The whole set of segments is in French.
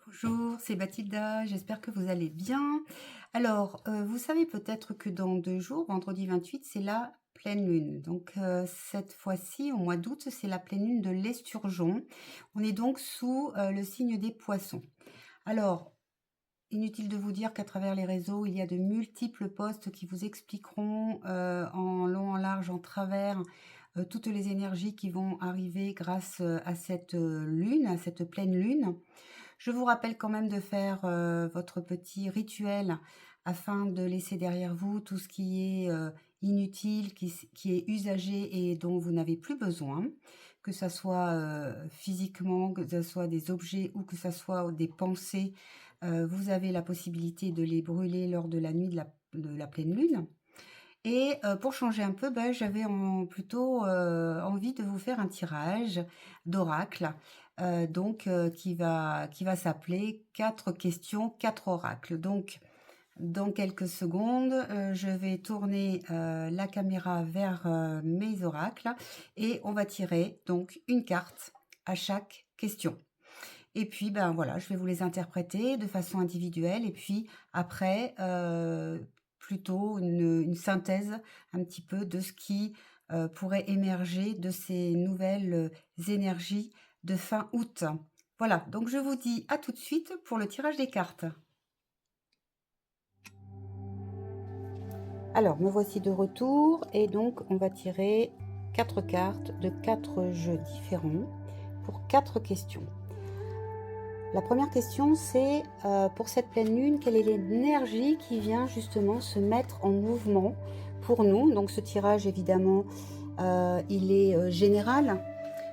Bonjour, c'est Bathilda, j'espère que vous allez bien. Alors, vous savez peut-être que dans 2 jours, vendredi 28, c'est la pleine lune. Donc, cette fois-ci, au mois d'août, c'est la pleine lune de l'Esturgeon. On est donc sous, le signe des Poissons. Alors, inutile de vous dire qu'à travers les réseaux, il y a de multiples posts qui vous expliqueront, en long, en large, en travers, toutes les énergies qui vont arriver grâce, à cette, lune, à cette pleine lune. Je vous rappelle quand même de faire, votre petit rituel afin de laisser derrière vous tout ce qui est, inutile, qui est usagé et dont vous n'avez plus besoin. Que ça soit, physiquement, que ça soit des objets ou que ça soit des pensées, vous avez la possibilité de les brûler lors de la nuit de la pleine lune. Et pour changer un peu, bah, j'avais plutôt, envie de vous faire un tirage d'oracle, donc qui va s'appeler «4 questions, 4 oracles». Donc dans quelques secondes, je vais tourner, la caméra vers, mes oracles et on va tirer donc une carte à chaque question. Et puis, ben, voilà, je vais vous les interpréter de façon individuelle et puis après, plutôt une synthèse un petit peu de ce qui, pourrait émerger de ces nouvelles, énergies de fin août. Voilà, donc je vous dis à tout de suite pour le tirage des cartes. Alors, me voici de retour et donc on va tirer 4 cartes de 4 jeux différents pour 4 questions. La première question, c'est pour cette pleine lune, quelle est l'énergie qui vient justement se mettre en mouvement pour nous? Donc ce tirage, évidemment, il est général.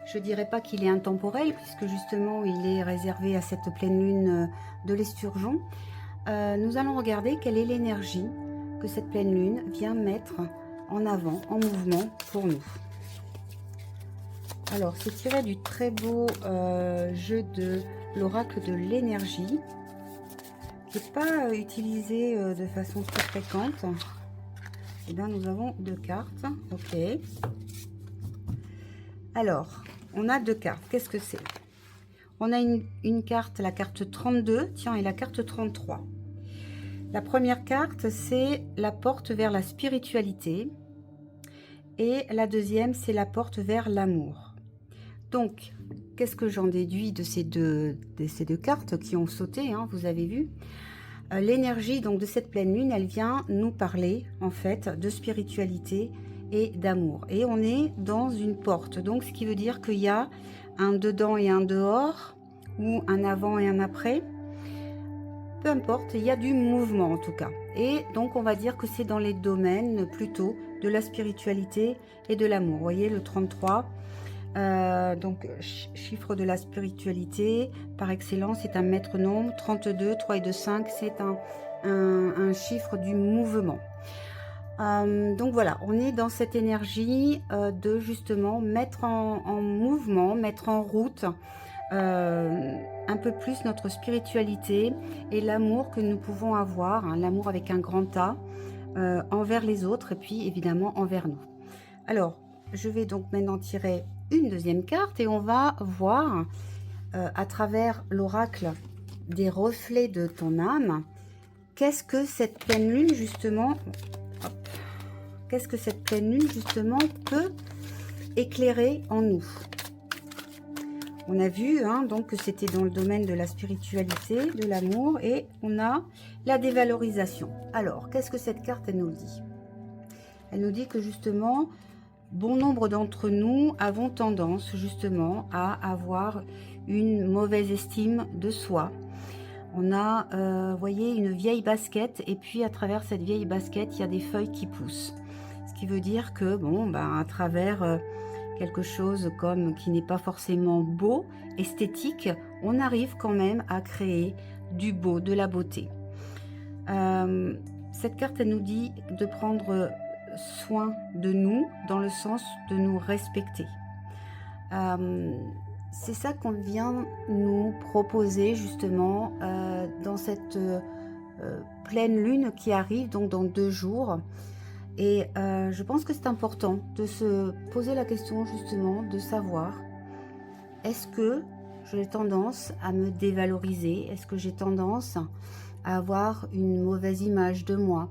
Je dirais pas qu'il est intemporel, puisque justement, il est réservé à cette pleine lune de l'Esturgeon. Nous allons regarder quelle est l'énergie que cette pleine lune vient mettre en avant, en mouvement pour nous. Alors, c'est tiré du très beau jeu de l'oracle de l'énergie, qui n'est pas utilisé de façon très fréquente. Et bien, nous avons 2 cartes. Ok. Alors, on a 2 cartes. Qu'est-ce que c'est? On a une carte, la carte 32, tiens, et la carte 33. La première carte, c'est la porte vers la spiritualité. Et la deuxième, c'est la porte vers l'amour. Donc, qu'est-ce que j'en déduis de ces deux cartes qui ont sauté, hein, vous avez vu? L'énergie donc de cette pleine lune, elle vient nous parler en fait de spiritualité et d'amour. Et on est dans une porte, donc ce qui veut dire qu'il y a un dedans et un dehors, ou un avant et un après. Peu importe, il y a du mouvement en tout cas. Et donc on va dire que c'est dans les domaines plutôt de la spiritualité et de l'amour. Vous voyez le 33, donc chiffre de la spiritualité par excellence, c'est un maître nombre. 32, 3 et 2, 5, c'est un chiffre du mouvement. Donc voilà, on est dans cette énergie de justement mettre en mouvement, mettre en route un peu plus notre spiritualité et l'amour que nous pouvons avoir, hein, l'amour avec un grand A, envers les autres et puis évidemment envers nous. Alors, je vais donc maintenant tirer une deuxième carte et on va voir à travers l'oracle des reflets de ton âme, qu'est-ce que cette pleine lune justement, qu'est-ce que cette pleine lune justement peut éclairer en nous. On a vu hein, donc que c'était dans le domaine de la spiritualité, de l'amour, et on a la dévalorisation. Alors, qu'est-ce que cette carte elle nous dit? Elle nous dit que justement, bon nombre d'entre nous avons tendance justement à avoir une mauvaise estime de soi. On a, voyez, une vieille basket et puis à travers cette vieille basket, il y a des feuilles qui poussent. Ce qui veut dire que, bon, ben, à travers quelque chose comme qui n'est pas forcément beau, esthétique, on arrive quand même à créer du beau, de la beauté. Cette carte, elle nous dit de prendre soin de nous dans le sens de nous respecter. C'est ça qu'on vient nous proposer justement dans cette pleine lune qui arrive donc dans 2 jours. Et je pense que c'est important de se poser la question justement de savoir est-ce que j'ai tendance à me dévaloriser? Est-ce que j'ai tendance à avoir une mauvaise image de moi?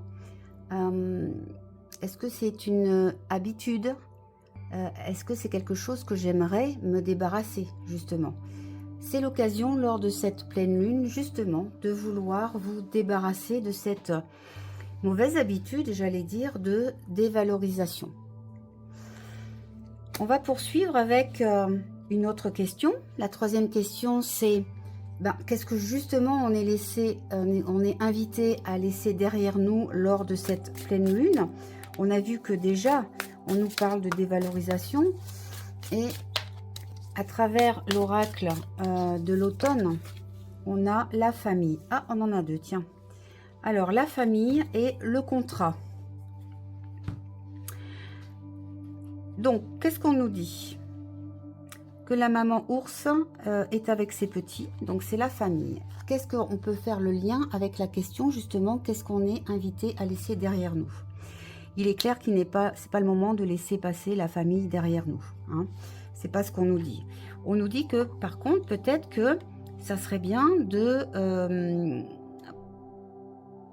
Est-ce que c'est une habitude? Est-ce que c'est quelque chose que j'aimerais me débarrasser, justement? C'est l'occasion, lors de cette pleine lune, justement, de vouloir vous débarrasser de cette mauvaise habitude, j'allais dire, de dévalorisation. On va poursuivre avec une autre question. La troisième question, c'est qu'est-ce que justement on est invité à laisser derrière nous lors de cette pleine lune? On a vu que déjà, on nous parle de dévalorisation et à travers l'oracle de l'automne, on a la famille. Ah, on en a deux, tiens. Alors, la famille et le contrat. Donc, qu'est-ce qu'on nous dit? Que la maman ours est avec ses petits, donc c'est la famille. Qu'est-ce qu'on peut faire le lien avec la question, justement, qu'est-ce qu'on est invité à laisser derrière nous? Il est clair qu'il n'est pas, c'est pas le moment de laisser passer la famille derrière nous. Hein. C'est pas ce qu'on nous dit. On nous dit que, par contre, peut-être que ça serait bien de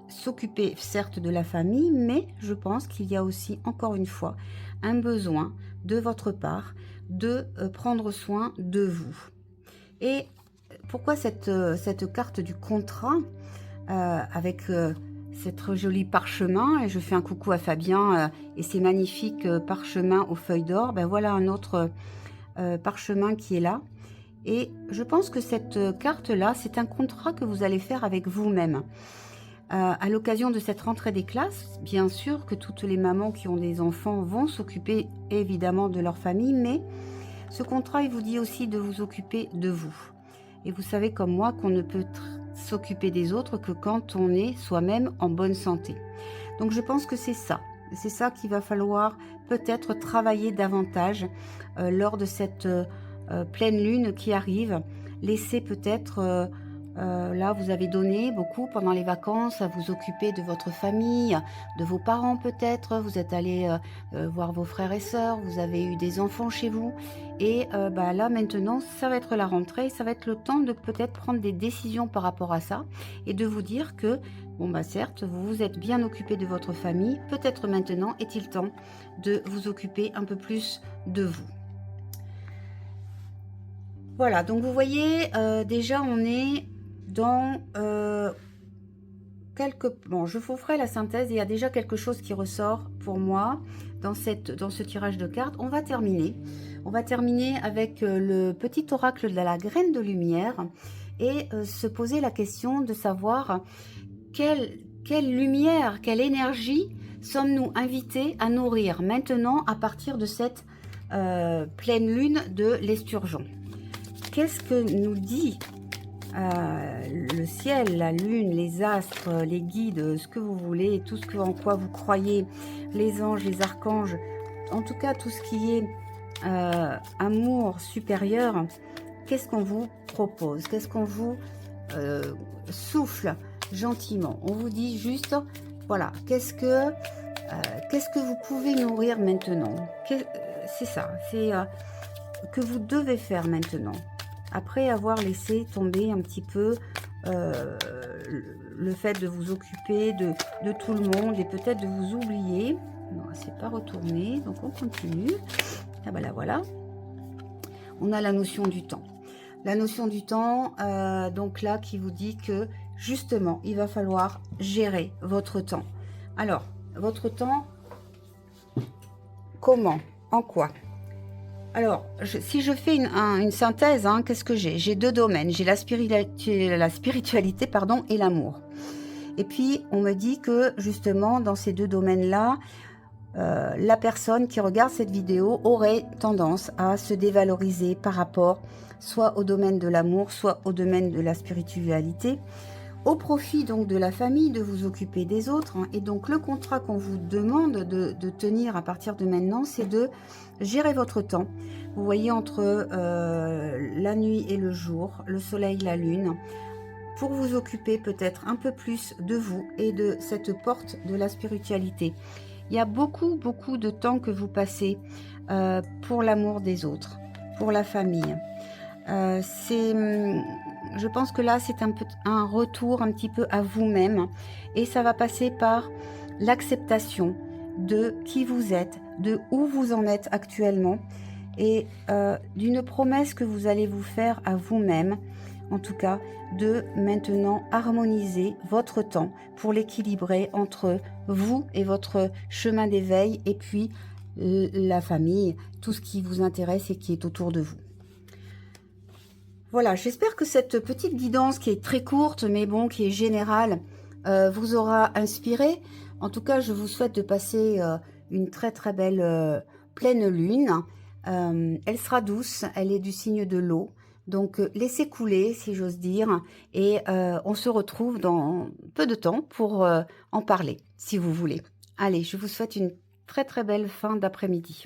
s'occuper, certes, de la famille, mais je pense qu'il y a aussi, encore une fois, un besoin de votre part de prendre soin de vous. Et pourquoi cette carte du contrat avec cette jolie parchemin, et je fais un coucou à Fabien et ces magnifiques parchemins aux feuilles d'or. Ben voilà un autre parchemin qui est là. Et je pense que cette carte-là, c'est un contrat que vous allez faire avec vous-même. À l'occasion de cette rentrée des classes, bien sûr que toutes les mamans qui ont des enfants vont s'occuper évidemment de leur famille, mais ce contrat, il vous dit aussi de vous occuper de vous. Et vous savez comme moi qu'on ne peut s'occuper des autres que quand on est soi-même en bonne santé. Donc je pense que c'est ça qu'il va falloir peut-être travailler davantage lors de cette pleine lune qui arrive. Laissez peut-être... là, vous avez donné beaucoup pendant les vacances à vous occuper de votre famille, de vos parents peut-être. Vous êtes allé voir vos frères et sœurs, vous avez eu des enfants chez vous. Et là, maintenant, ça va être la rentrée. Ça va être le temps de peut-être prendre des décisions par rapport à ça. Et de vous dire que, certes, vous vous êtes bien occupé de votre famille. Peut-être maintenant est-il temps de vous occuper un peu plus de vous. Voilà, donc vous voyez, déjà, on est... dans je vous ferai la synthèse. Il y a déjà quelque chose qui ressort pour moi dans ce tirage de cartes. On va terminer avec le petit oracle de la graine de lumière et se poser la question de savoir quelle lumière, quelle énergie sommes-nous invités à nourrir maintenant à partir de cette pleine lune de l'Esturgeon. Qu'est-ce que nous dit le ciel, la lune, les astres, les guides, ce que vous voulez, tout ce en quoi vous croyez, les anges, les archanges, en tout cas tout ce qui est amour supérieur, qu'est-ce qu'on vous propose? Qu'est-ce qu'on vous souffle gentiment? On vous dit juste, voilà, qu'est-ce que vous pouvez nourrir maintenant? C'est ça, c'est que vous devez faire maintenant. Après avoir laissé tomber un petit peu le fait de vous occuper de tout le monde et peut-être de vous oublier. Non, c'est pas retourné, donc on continue. Ah ben là, voilà. On a la notion du temps. La notion du temps, donc là, qui vous dit que, justement, il va falloir gérer votre temps. Alors, votre temps, comment? En quoi? Alors, si je fais une synthèse, qu'est-ce que j'ai? J'ai deux domaines. J'ai la spiritualité et l'amour. Et puis, on me dit que, justement, dans ces deux domaines-là, la personne qui regarde cette vidéo aurait tendance à se dévaloriser par rapport soit au domaine de l'amour, soit au domaine de la spiritualité, au profit donc de la famille, de vous occuper des autres. Et donc, le contrat qu'on vous demande de tenir à partir de maintenant, c'est de gérer votre temps. Vous voyez, entre la nuit et le jour, le soleil, la lune, pour vous occuper peut-être un peu plus de vous et de cette porte de la spiritualité. Il y a beaucoup de temps que vous passez pour l'amour des autres, pour la famille. Je pense que là, c'est un retour un petit peu à vous-même et ça va passer par l'acceptation de qui vous êtes, de où vous en êtes actuellement et d'une promesse que vous allez vous faire à vous-même, en tout cas, de maintenant harmoniser votre temps pour l'équilibrer entre vous et votre chemin d'éveil et puis la famille, tout ce qui vous intéresse et qui est autour de vous. Voilà, j'espère que cette petite guidance qui est très courte, mais bon, qui est générale, vous aura inspiré. En tout cas, je vous souhaite de passer une très très belle pleine lune. Elle sera douce, elle est du signe de l'eau. Donc, laissez couler, si j'ose dire. Et on se retrouve dans peu de temps pour en parler, si vous voulez. Allez, je vous souhaite une très très belle fin d'après-midi.